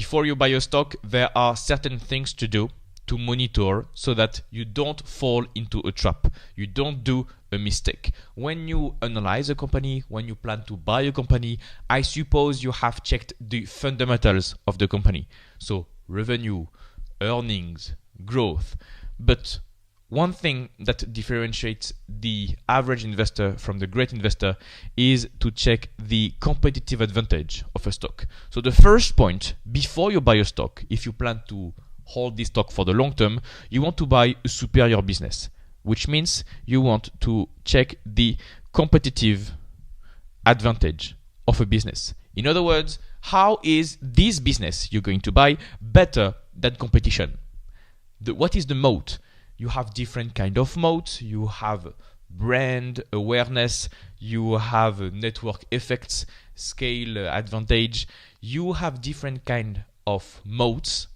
before you buy a stock, there are certain things to do to monitor so that you don't fall into a trap. You don't do a mistake. When you analyze a company, when you plan to buy a company, I suppose you have checked the fundamentals of the company. So revenue, earnings, growth. But one thing that differentiates the average investor from the great investor is to check the competitive advantage of a stock. So the first point, before you buy a stock, if you plan to hold this stock for the long term, you want to buy a superior business, which means you want to check the competitive advantage of a business. In other words, how is this business you're going to buy better than competition? What is the moat? You have different kind of moats. You have brand awareness. You have network effects, scale advantage. You have different kind of moats,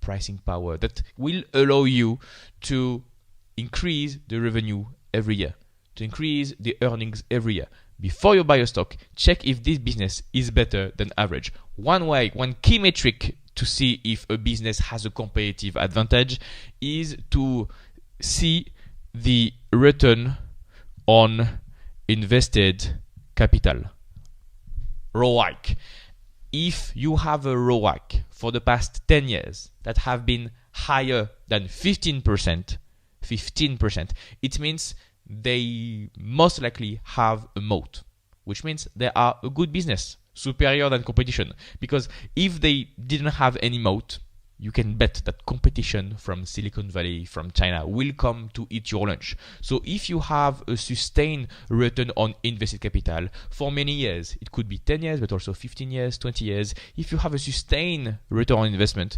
pricing power, that will allow you to increase the revenue every year, to increase the earnings every year. Before you buy a stock, check if this business is better than average. One key metric to see if a business has a competitive advantage is to see the return on invested capital, ROIC. If you have a ROIC for the past 10 years that have been higher than 15%, it means they most likely have a moat, which means they are a good business, superior than competition. Because if they didn't have any moat, you can bet that competition from Silicon Valley, from China, will come to eat your lunch. So if you have a sustained return on invested capital for many years, it could be 10 years, but also 15 years, 20 years. If you have a sustained return on investment,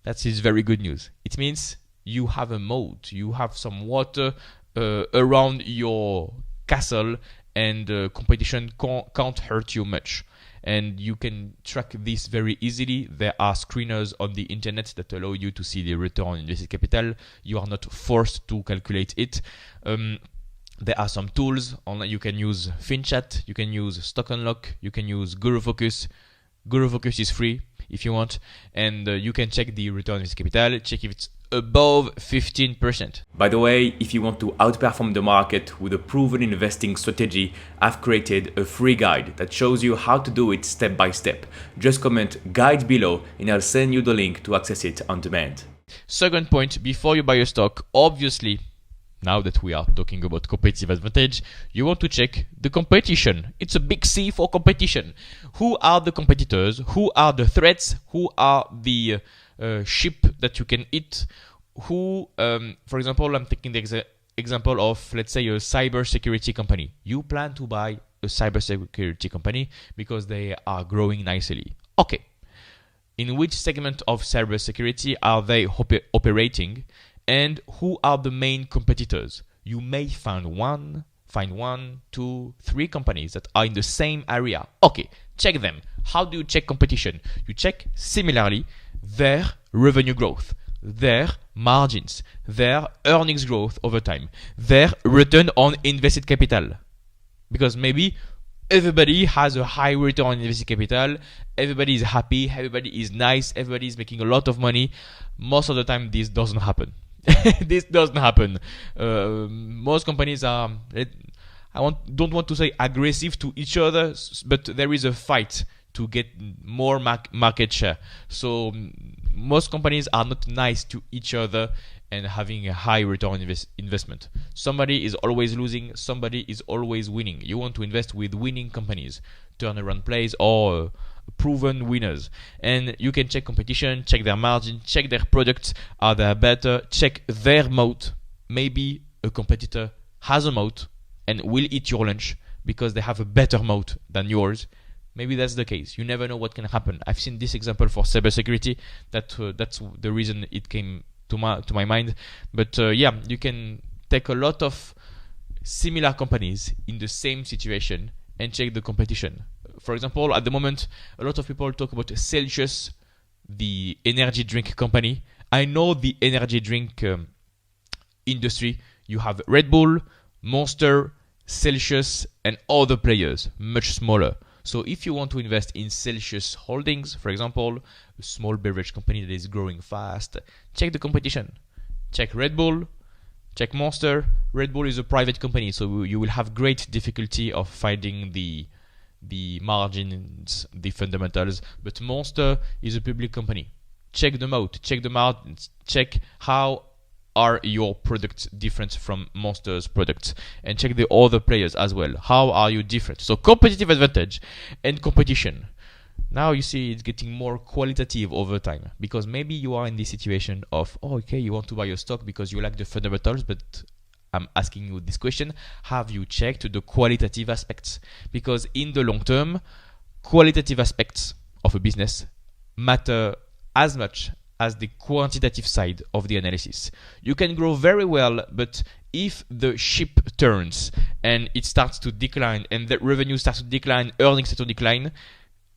that is very good news. It means you have a moat, you have some water around your castle, and competition can't hurt you much. And you can track this very easily. There are screeners on the internet that allow you to see the return on invested capital. You are not forced to calculate it. There are some tools online. You can use FinChat, you can use Stock Unlock, you can use Guru Focus. Guru Focus is free if you want, and you can check the return on invested capital, check if it's above 15%. By the way, if you want to outperform the market with a proven investing strategy, I've created a free guide that shows you how to do it step by step. Just comment guide below and I'll send you the link to access it on demand. Second point, before you buy a stock, obviously, now that we are talking about competitive advantage, you want to check the competition. It's a big C for competition. Who are the competitors? Who are the threats? Who are the ship that you can eat? Who, for example, I'm taking the example of, let's say, a cybersecurity company. You plan to buy a cybersecurity company because they are growing nicely. Okay. In which segment of cybersecurity are they operating? And who are the main competitors? You may find one, two, three companies that are in the same area. Okay, check them. How do you check competition? You check similarly their revenue growth, their margins, their earnings growth over time, their return on invested capital. Because maybe everybody has a high return on invested capital, everybody is happy, everybody is nice, everybody is making a lot of money. Most of the time, this doesn't happen. This doesn't happen. Most companies are, don't want to say aggressive to each other, but there is a fight to get more market share. So most companies are not nice to each other and having a high return on investment. Somebody is always losing, somebody is always winning. You want to invest with winning companies, turnaround plays, or proven winners. And you can check competition, check their margin, check their products, are they better, check their moat. Maybe a competitor has a moat and will eat your lunch because they have a better moat than yours. Maybe that's the case. You never know what can happen. I've seen this example for cybersecurity. That's the reason it came to my mind. But yeah, you can take a lot of similar companies in the same situation and check the competition. For example, at the moment, a lot of people talk about Celsius, the energy drink company. I know the energy drink industry. You have Red Bull, Monster, Celsius, and other players, much smaller. So if you want to invest in Celsius Holdings, for example, a small beverage company that is growing fast, check the competition. Check Red Bull, check Monster. Red Bull is a private company, so you will have great difficulty of finding the margins, the fundamentals. But Monster is a public company. Check the moat, check the margins, check how are your products different from Monster's products, and check the other players as well. How are you different? So competitive advantage and competition. Now you see it's getting more qualitative over time, because maybe you are in this situation of, oh, okay, you want to buy a stock because you like the fundamentals, but I'm asking you this question: have you checked the qualitative aspects? Because in the long term, qualitative aspects of a business matter as much as the quantitative side of the analysis. You can grow very well, but if the ship turns and it starts to decline, and the revenue starts to decline, earnings start to decline,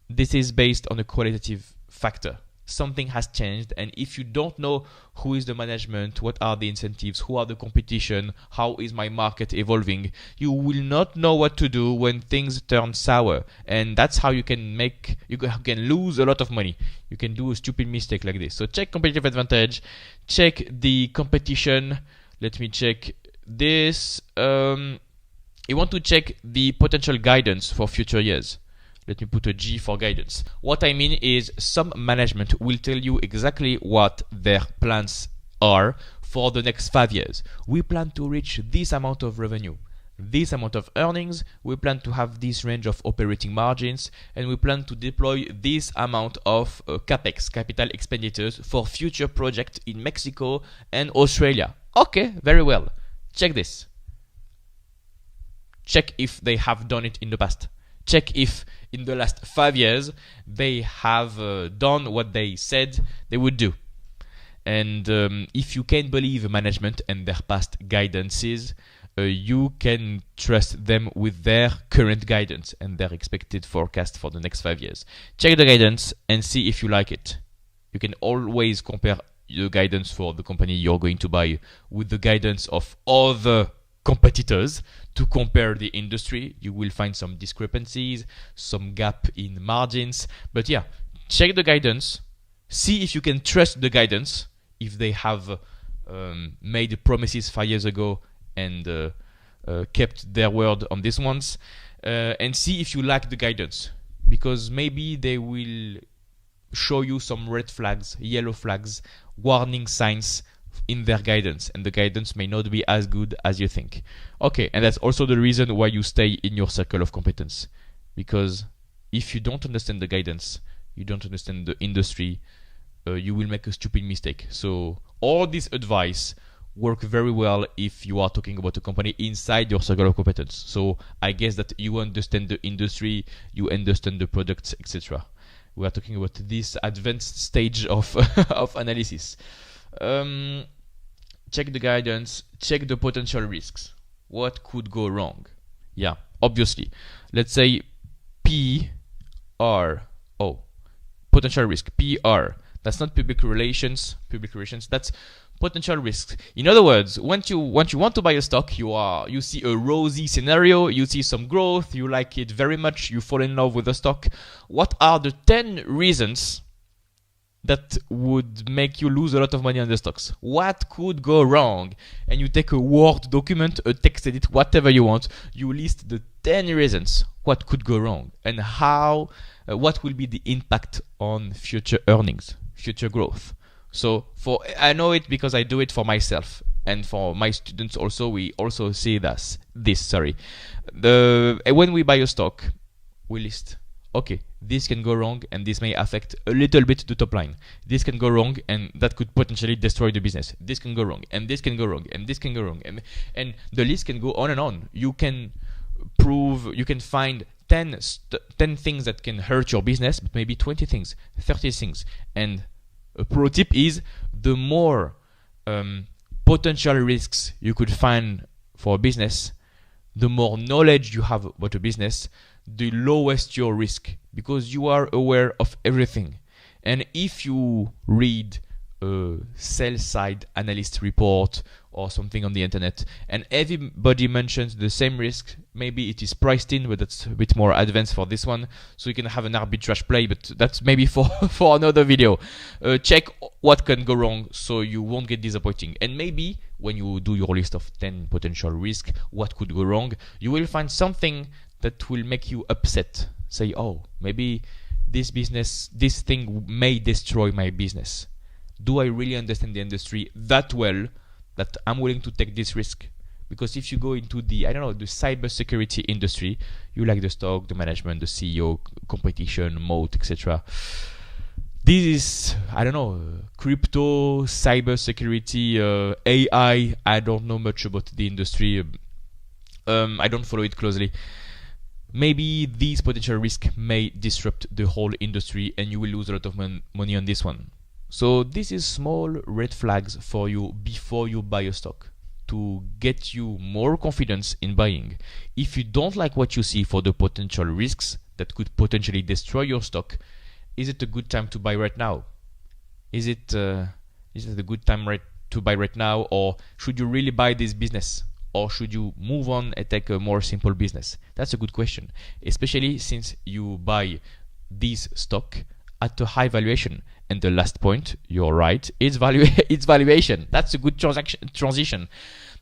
this is based on a qualitative factor. Something has changed, and if you don't know who is the management, what are the incentives, who are the competition, how is my market evolving, you will not know what to do when things turn sour, and that's how you can lose a lot of money. You can do a stupid mistake like this. So check competitive advantage, check the competition. Let me check this. You want to check the potential guidance for future years. Let me put a G for guidance. What I mean is, some management will tell you exactly what their plans are for the next 5 years. We plan to reach this amount of revenue, this amount of earnings, we plan to have this range of operating margins, and we plan to deploy this amount of CAPEX, capital expenditures, for future projects in Mexico and Australia. Okay, very well. Check this. Check if they have done it in the past. Check if in the last 5 years they have done what they said they would do. And if you can believe management and their past guidances, you can trust them with their current guidance and their expected forecast for the next 5 years. Check the guidance and see if you like it. You can always compare the guidance for the company you're going to buy with the guidance of other competitors to compare the industry. You will find some discrepancies, some gap in margins, but yeah, check the guidance, see if you can trust the guidance, if they have made promises 5 years ago and kept their word on these ones, and see if you like the guidance, because maybe they will show you some red flags, yellow flags, warning signs in their guidance, and the guidance may not be as good as you think. Okay, and that's also the reason why you stay in your circle of competence, because if you don't understand the guidance, you don't understand the industry, you will make a stupid mistake. So all this advice work very well if you are talking about a company inside your circle of competence. So I guess that you understand the industry, you understand the products, etc. We are talking about this advanced stage of of analysis. Check the guidance, check the potential risks. What could go wrong? Yeah, obviously. Let's say PR. Oh, potential risk. PR. That's not public relations. Public relations. That's potential risks. In other words, once you want to buy a stock, you see a rosy scenario, you see some growth, you like it very much, you fall in love with the stock. What are the 10 reasons that would make you lose a lot of money on the stocks? What could go wrong? And you take a Word document, a text edit, whatever you want, you list the 10 reasons what could go wrong, and how what will be the impact on future earnings, future growth. So I know it because I do it for myself, and for my students also. We also see this. When we buy a stock, we list, okay, this can go wrong, and this may affect a little bit the top line. This can go wrong, and that could potentially destroy the business. This can go wrong, and this can go wrong, and this can go wrong, and the list can go on and on. You can find 10 things that can hurt your business, but maybe 20 things, 30 things. And a pro tip is, the more potential risks you could find for a business, the more knowledge you have about a business, the lowest your risk, because you are aware of everything. And if you read a sell-side analyst report or something on the internet, and everybody mentions the same risk. Maybe it is priced in, but that's a bit more advanced for this one, so you can have an arbitrage play, but that's maybe for for another video. Check what can go wrong so you won't get disappointing, and maybe when you do your list of 10 potential risks, what could go wrong, you will find something that will make you upset. Say, oh, maybe this thing may destroy my business. Do I really understand the industry that well that I'm willing to take this risk? Because if you go into the, I don't know, the cybersecurity industry, you like the stock, the management, the CEO, competition, moat, etc. This is, I don't know, crypto, cybersecurity, AI. I don't know much about the industry. I don't follow it closely. Maybe these potential risks may disrupt the whole industry and you will lose a lot of money on this one. So this is small red flags for you before you buy a stock to get you more confidence in buying. If you don't like what you see for the potential risks that could potentially destroy your stock, is it a good time to buy right now? Is it a good time to buy right now, or should you really buy this business? Or should you move on and take a more simple business? That's a good question, especially since you buy this stock at a high valuation. And the last point, you're right, it's valuation. That's a good transition.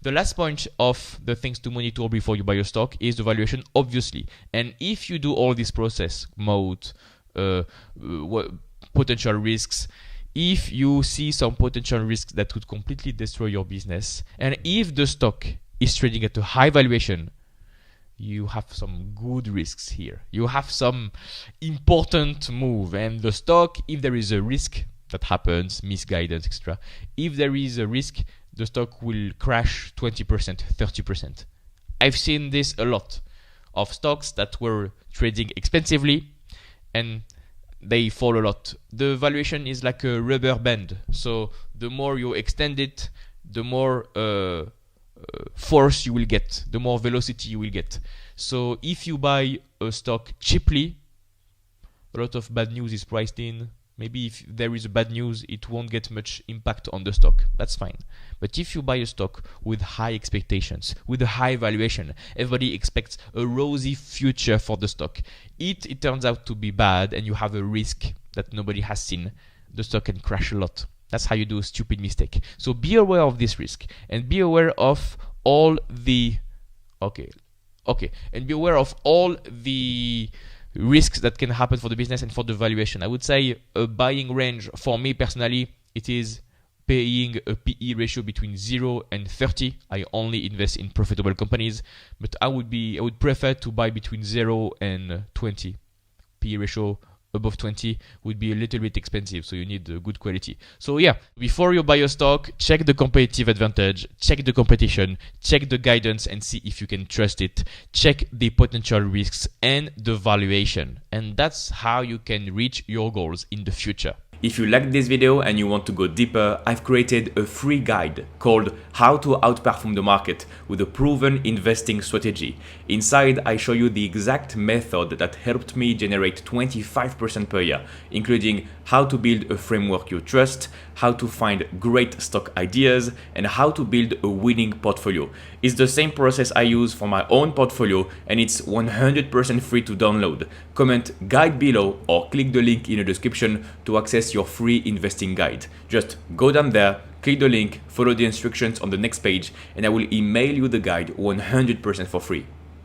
The last point of the things to monitor before you buy your stock is the valuation, obviously. And if you do all this process, moat, potential risks, if you see some potential risks that could completely destroy your business, and if the stock is trading at a high valuation, you have some good risks here. You have some important move, and the stock, if there is a risk that happens, misguidance, etc. If there is a risk, the stock will crash 20%, 30%. I've seen this a lot of stocks that were trading expensively and they fall a lot. The valuation is like a rubber band. So the more you extend it, the more force you will get, the more velocity you will get. So if you buy a stock cheaply, a lot of bad news is priced in. Maybe if there is a bad news, it won't get much impact on the stock. That's fine. But if you buy a stock with high expectations, with a high valuation, everybody expects a rosy future for the stock. It turns out to be bad and you have a risk that nobody has seen, the stock can crash a lot. That's how you do a stupid mistake. So be aware of this risk and be aware of all the and be aware of all the risks that can happen for the business and for the valuation. I would say a buying range for me personally, it is paying a PE ratio between 0 and 30. I only invest in profitable companies, but I would prefer to buy between 0 and 20. PE ratio above 20 would be a little bit expensive, so you need good quality. So yeah, before you buy a stock, check the competitive advantage, check the competition, check the guidance and see if you can trust it, check the potential risks and the valuation, and that's how you can reach your goals in the future. If you liked this video and you want to go deeper, I've created a free guide called How to Outperform the Market with a proven investing strategy. Inside, I show you the exact method that helped me generate 25% per year, including how to build a framework you trust, how to find great stock ideas, and how to build a winning portfolio. It's the same process I use for my own portfolio, and it's 100% free to download. Comment guide below or click the link in the description to access your free investing guide. Just go down there, click the link, follow the instructions on the next page, and I will email you the guide 100% for free.